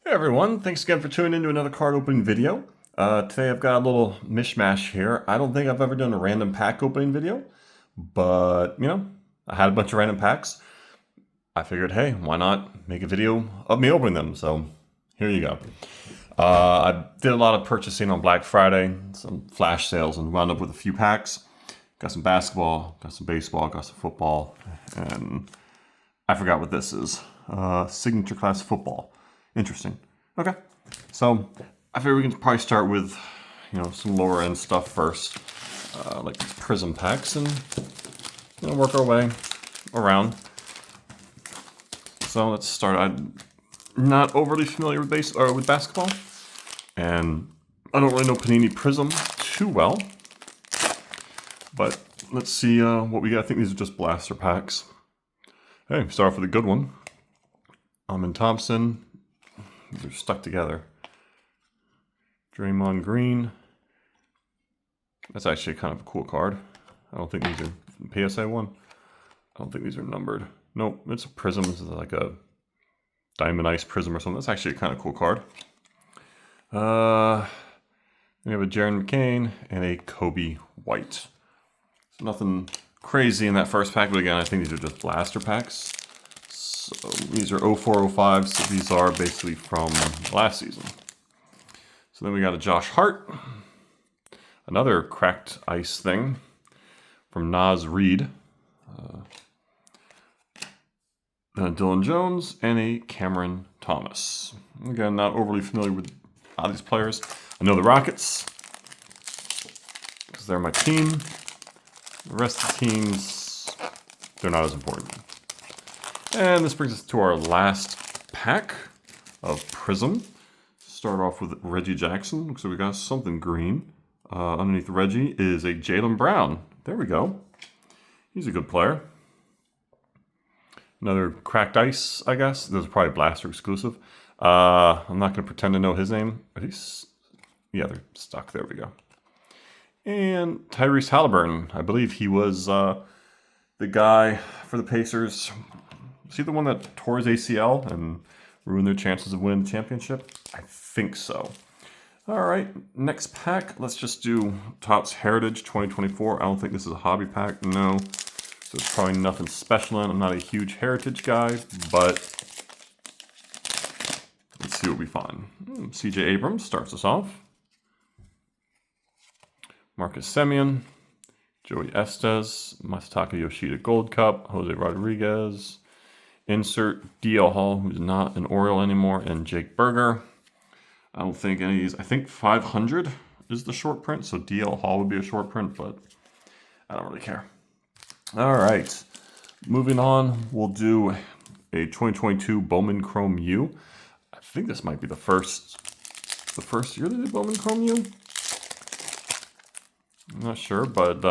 Hey everyone, thanks again for tuning into another card opening video. Today I've got a little mishmash here. I don't think I've ever done a random pack opening video, but I had a bunch of random packs. I figured, hey, why not make a video of me opening them? So here you go. I did a lot of purchasing on Black Friday, some flash sales, and wound up with a few packs. Got some basketball, got some baseball, got some football, and I forgot what this is. Signature class football. Interesting. Okay. So I figure we can probably start with, some lower end stuff first, like these Prism packs, and work our way around. So let's start. I'm not overly familiar with basketball, and I don't really know Panini Prism too well. But let's see what we got. I think these are just blaster packs. Hey, start off with a good one. Amen Thompson. They're stuck together. Draymond Green. That's actually kind of a cool card. I don't think these are PSA 1. I don't think these are numbered. Nope, it's a Prism. This is like a Diamond Ice Prism or something. That's actually a kind of cool card. We have a Jaron McCain and a Kobe White. So nothing crazy in that first pack, but again, I think these are just blaster packs. So these are 0405, so these are basically from last season. So then we got a Josh Hart, another cracked ice thing from Naz Reid, then a Dylan Jones, and a Cameron Thomas. Again, not overly familiar with a lot of these players. I know the Rockets, because they're my team. The rest of the teams, they're not as important. And this brings us to our last pack of Prism. Start off with Reggie Jackson. Looks like we got something green. Underneath Reggie is a Jaylen Brown. There we go. He's a good player. Another cracked ice, I guess. This is probably Blaster exclusive. I'm not going to pretend to know his name. Are these? Yeah, they're stuck. There we go. And Tyrese Halliburton. I believe he was the guy for the Pacers. Is he the one that tore his ACL and ruined their chances of winning the championship? I think so. All right, next pack. Let's just do Topps Heritage 2024. I don't think this is a hobby pack. No. So it's probably nothing special in it. I'm not a huge Heritage guy, but let's see what we find. CJ Abrams starts us off. Marcus Semien. Joey Estes. Masataka Yoshida Gold Cup. Jose Rodriguez. Insert DL Hall, who's not an Oriole anymore, and Jake Berger. I don't think any of these. I think 500 is the short print, so DL Hall would be a short print, but I don't really care. All right, moving on, we'll do a 2022 Bowman Chrome U. I think this might be the first year they did Bowman Chrome U. I'm not sure, but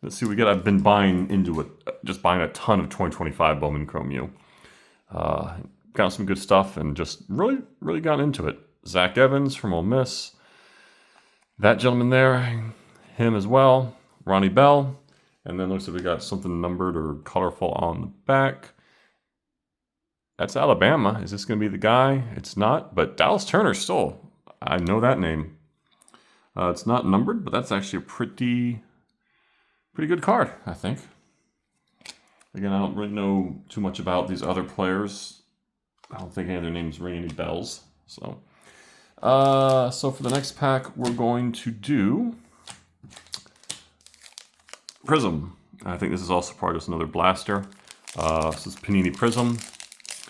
let's see what we get. I've been buying into it, just buying a ton of 2025 Bowman Chrome U. Got some good stuff and just really, really got into it. Zach Evans from Ole Miss. That gentleman there, him as well. Ronnie Bell. And then looks like we got something numbered or colorful on the back. That's Alabama. Is this going to be the guy? It's not, but Dallas Turner still. I know that name. It's not numbered, but that's actually a pretty good card, I think. Again, I don't really know too much about these other players. I don't think any of their names ring any bells. So for the next pack, we're going to do Prism. I think this is also probably just another blaster. This is Panini Prism.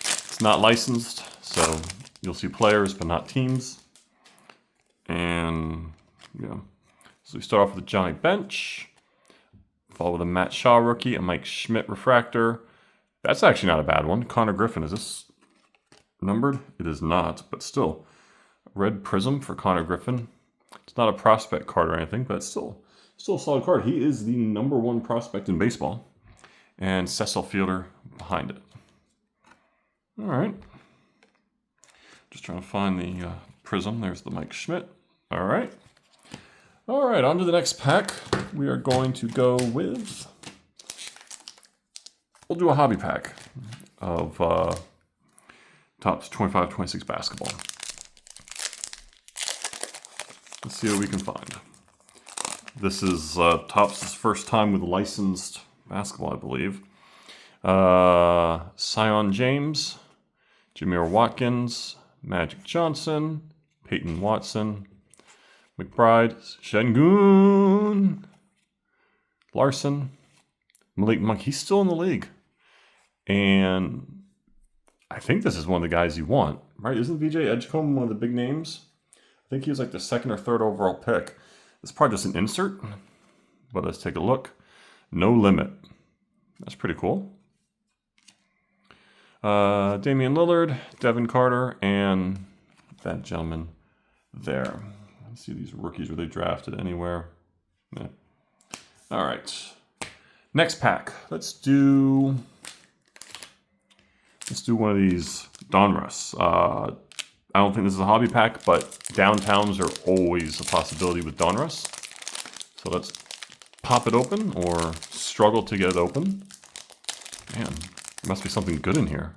It's not licensed, so you'll see players, but not teams. And yeah, so we start off with a Johnny Bench. Follow with a Matt Shaw rookie, a Mike Schmidt refractor. That's actually not a bad one. Connor Griffin, is this numbered? It is not, but still. Red Prism for Connor Griffin. It's not a prospect card or anything, but it's still a solid card. He is the #1 prospect in baseball. And Cecil Fielder behind it. All right. Just trying to find the Prism. There's the Mike Schmidt. All right. All right, on to the next pack. We are going to go with... We'll do a hobby pack of Topps 25-26 basketball. Let's see what we can find. This is Topps' first time with licensed basketball, I believe. Sion James, Jameer Watkins, Magic Johnson, Peyton Watson, McBride, Şengün, Larson, Malik Monk. He's still in the league. And I think this is one of the guys you want, right? Isn't VJ Edgecombe one of the big names? I think he was like the 2nd or 3rd overall pick. It's probably just an insert, but let's take a look. No limit. That's pretty cool. Damian Lillard, Devin Carter, and that gentleman there. Let's see these rookies. Were they drafted anywhere? Yeah. All right. Next pack. Let's do one of these Donruss. I don't think this is a hobby pack, but downtowns are always a possibility with Donruss. So let's pop it open or struggle to get it open. Man, there must be something good in here.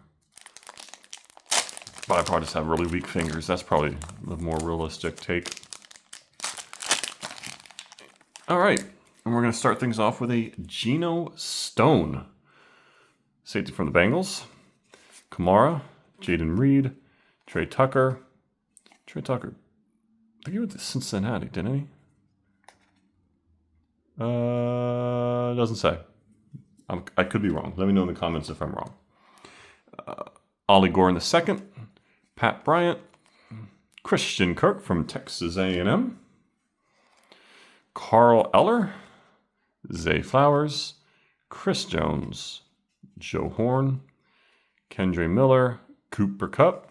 But I probably just have really weak fingers. That's probably the more realistic take. All right, and we're going to start things off with a Geno Stone. Safety from the Bengals. Kamara, Jaden Reed, Trey Tucker. I think he went to Cincinnati, didn't he? Doesn't say. I could be wrong. Let me know in the comments if I'm wrong. Ollie Gore in the second. Pat Bryant. Christian Kirk from Texas A&M. Carl Eller. Zay Flowers. Chris Jones. Joe Horn. Kendre Miller. Cooper Kupp.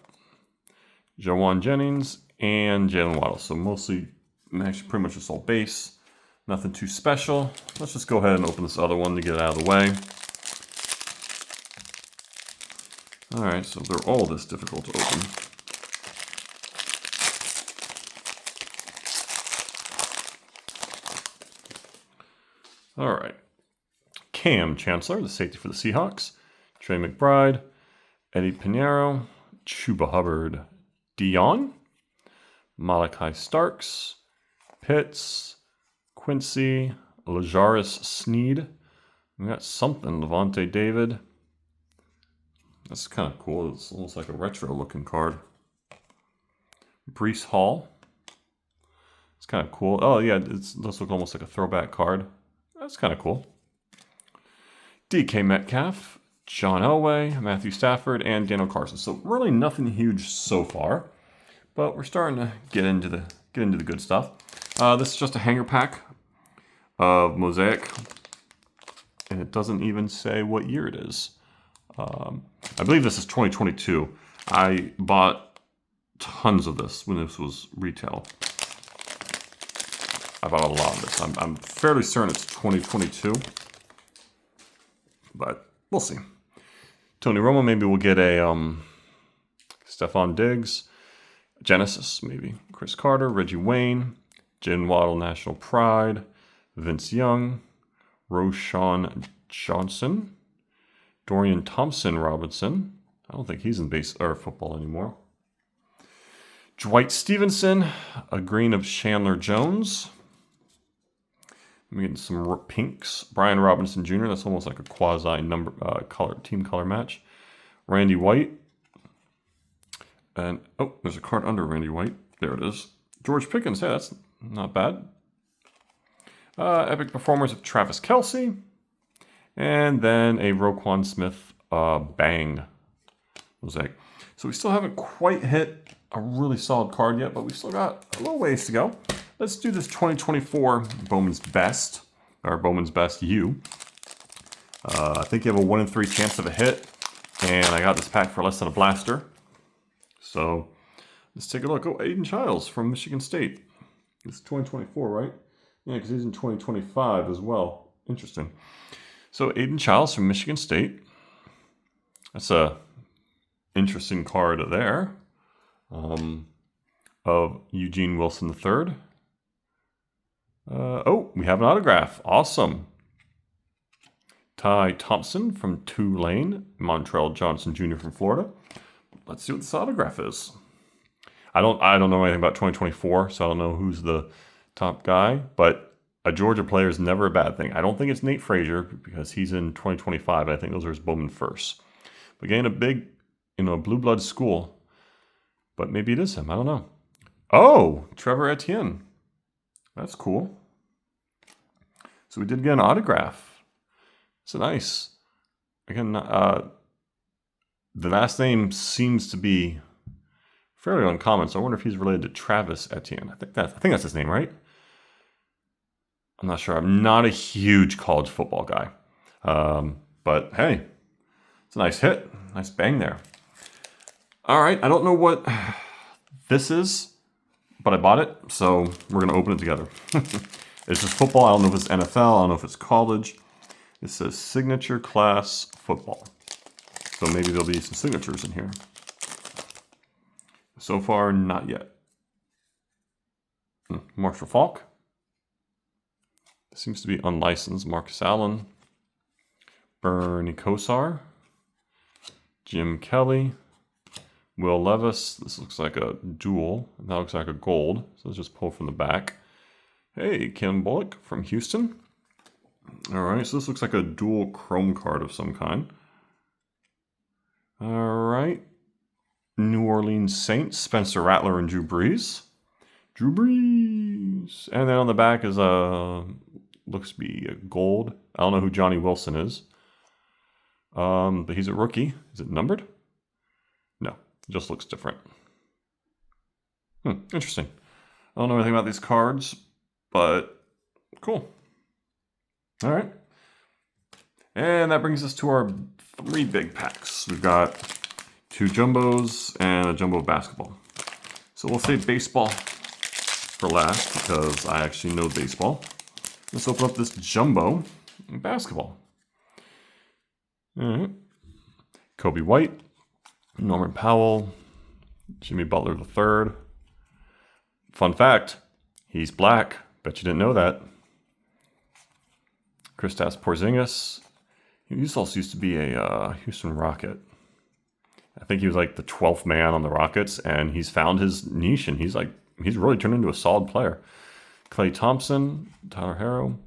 Jawan Jennings, and Jalen Waddle. So mostly, actually pretty much just all base. Nothing too special. Let's just go ahead and open this other one to get it out of the way. All right, so they're all this difficult to open. All right. Cam Chancellor, the safety for the Seahawks. Trey McBride, Eddie Pinheiro, Chuba Hubbard, Dion, Malachi Starks, Pitts, Quincy, Lajaris Sneed. We got something, Levante David. That's kind of cool. It's almost like a retro looking card. Breece Hall. It's kind of cool. Oh yeah, it does look almost like a throwback card. That's kind of cool. DK Metcalf, John Elway, Matthew Stafford, and Daniel Carson. So really nothing huge so far, but we're starting to get into the good stuff. This is just a hanger pack of Mosaic, and it doesn't even say what year it is. I believe this is 2022. I bought tons of this when this was retail. I bought a lot of this. I'm fairly certain it's 2022, but we'll see. Tony Romo, maybe we'll get a Stephon Diggs, Genesis, maybe Chris Carter, Reggie Wayne, Jalen Waddle, National Pride, Vince Young, Roschon Johnson, Dorian Thompson-Robinson. I don't think he's in base or football anymore. Dwight Stevenson, a green of Chandler Jones. I'm getting some pinks. Brian Robinson Jr. That's almost like a quasi number team color match. Randy White. And oh, there's a card under Randy White. There it is. George Pickens. Yeah, that's not bad. Epic performers of Travis Kelce. And then a Roquan Smith Bang Mosaic. So we still haven't quite hit a really solid card yet, but we've still got a little ways to go. Let's do this 2024 Bowman's Best, or Bowman's Best U. I think you have a 1 in 3 chance of a hit, and I got this pack for less than a blaster. So let's take a look. Oh, Aiden Childs from Michigan State. It's 2024, right? Yeah, because he's in 2025 as well. Interesting. So Aiden Childs from Michigan State. That's a interesting card there. Of Eugene Wilson III. Oh, we have an autograph. Awesome. Ty Thompson from Tulane. Montrell Johnson Jr. from Florida. let's see what this autograph is. I don't know anything about 2024, so I don't know who's the top guy, but a Georgia player is never a bad thing. I don't think it's Nate Frazier because he's in 2025. I think those are his Bowman first. But getting a big, a blue blood school, but maybe it is him. I don't know. Oh, Trevor Etienne. That's cool. So we did get an autograph. So nice. Again, the last name seems to be fairly uncommon, so I wonder if he's related to Travis Etienne. I think that's his name, right? I'm not sure. I'm not a huge college football guy. But hey, it's a nice hit. Nice bang there. All right, I don't know what this is, but I bought it, so we're going to open it together. It's just football. I don't know if it's NFL. I don't know if it's college. It says signature class football. So maybe there'll be some signatures in here. So far, not yet. Marshall Faulk. Seems to be unlicensed. Marcus Allen. Bernie Kosar. Jim Kelly. Will Levis. This looks like a dual. That looks like a gold. So let's just pull from the back. Hey, Kim Bullock from Houston. All right, so this looks like a dual chrome card of some kind. All right. New Orleans Saints, Spencer Rattler and Drew Brees. Drew Brees. And then on the back is looks to be a gold. I don't know who Johnny Wilson is. But he's a rookie. Is it numbered? No, it just looks different. Interesting. I don't know anything about these cards, but cool. All right. And that brings us to our 3 big packs. We've got 2 jumbos and a jumbo basketball. So we'll save baseball for last because I actually know baseball. Let's open up this jumbo basketball. All right. Kobe White, Norman Powell, Jimmy Butler III. Fun fact, he's black. Bet you didn't know that. Kristaps Porzingis. He also used to be a Houston Rocket. I think he was like the 12th man on the Rockets, and he's found his niche, and he's really turned into a solid player. Klay Thompson, Tyler Herro.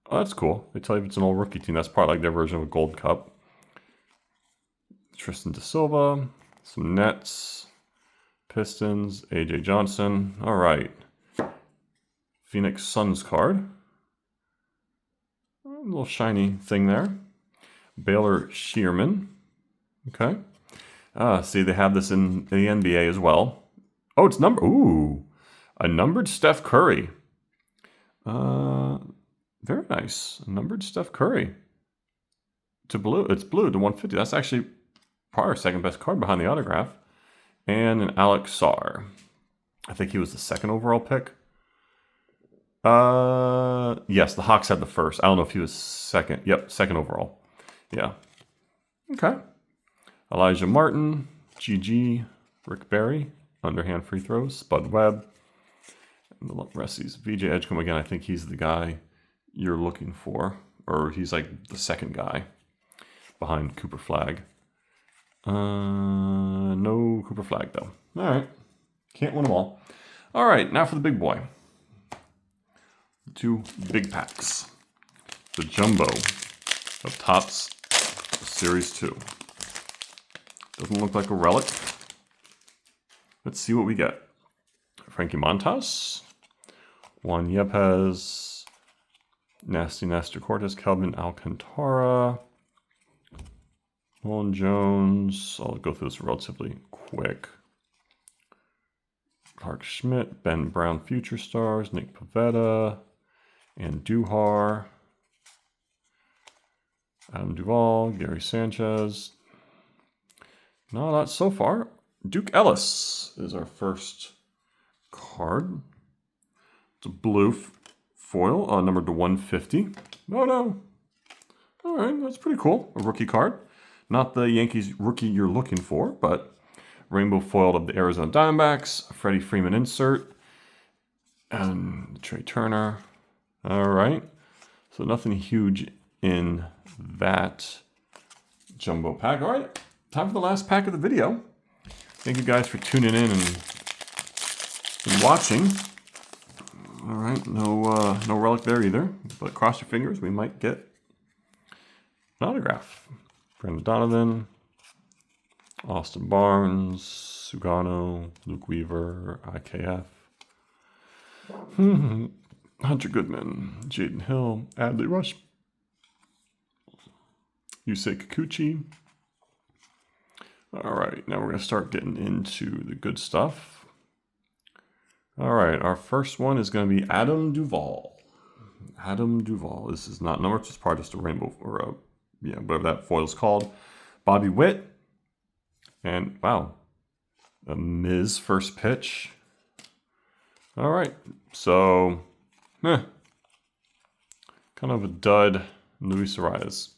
Oh, that's cool. They tell you if it's an old rookie team. That's probably like their version of a Gold Cup. Tristan Da Silva, some Nets, Pistons, AJ Johnson. All right. Phoenix Suns card. A little shiny thing there. Baylor Shearman. Okay. See, they have this in the NBA as well. Oh, it's a numbered Steph Curry. Very nice. A numbered Steph Curry. To blue. It's blue to 150. That's actually probably our second best card behind the autograph. And an Alex Sarr. I think he was the 2nd overall pick. Yes, the Hawks had the 1st. I don't know if he was 2nd. Yep, 2nd overall. Yeah. Okay. Elijah Martin, GG, Rick Barry, underhand free throws, Spud Webb, and the rest of these. VJ Edgecombe, again, I think he's the guy you're looking for, or he's like the 2nd guy behind Cooper Flagg. No Cooper Flagg, though. All right. Can't win them all. All right, now for the big boy. 2 big packs. The jumbo of Topps Series 2. Doesn't look like a relic. Let's see what we get. Frankie Montas, Juan Yepes, Nasty Nestor Cortez, Kelvin Alcantara, Nolan Jones. I'll go through this relatively quick. Clark Schmidt, Ben Brown Future Stars, Nick Pavetta, and Duhar, Adam Duvall, Gary Sanchez. No, not so far. Duke Ellis is our first card. It's a blue foil, numbered to 150. Oh, no. All right, that's pretty cool. A rookie card. Not the Yankees rookie you're looking for, but rainbow foiled of the Arizona Diamondbacks, a Freddie Freeman insert, and Trey Turner. All right. So nothing huge in that jumbo pack. All right. time for the last pack of the video. Thank you guys for tuning in and watching. All right, no relic there either, but cross your fingers, we might get an autograph. Brendan Donovan, Austin Barnes, Sugano, Luke Weaver, IKF, Hunter Goodman, Jaden Hill, Adley Rush, Yusei Kikuchi. All right, now we're going to start getting into the good stuff. All right, our first one is going to be Adam Duvall. Adam Duvall. This is not numbered, it's part just a rainbow, or whatever that foil's called. Bobby Witt. And wow, a Miz first pitch. All right, so, kind of a dud Luis Arias.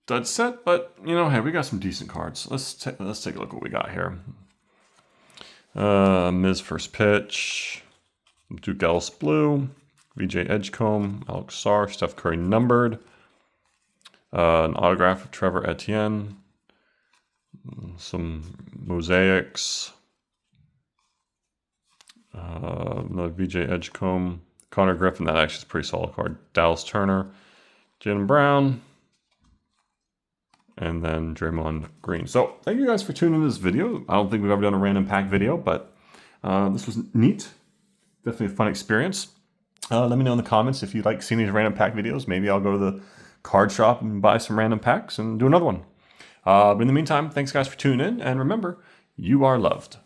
Dud set, but hey, we got some decent cards. Let's take a look at what we got here. Miz first pitch, Duke Ellis blue, VJ Edgecombe, Alex Sarr, Steph Curry numbered, an autograph of Trevor Etienne, some mosaics, another VJ Edgecombe, Connor Griffin, that actually is a pretty solid card, Dallas Turner, Jaylen Brown, and then Draymond Green. So thank you guys for tuning in this video. I don't think we've ever done a random pack video, but this was neat. Definitely a fun experience. Let me know in the comments if you'd like to see these random pack videos. Maybe I'll go to the card shop and buy some random packs and do another one. But in the meantime, thanks guys for tuning in. And remember, you are loved.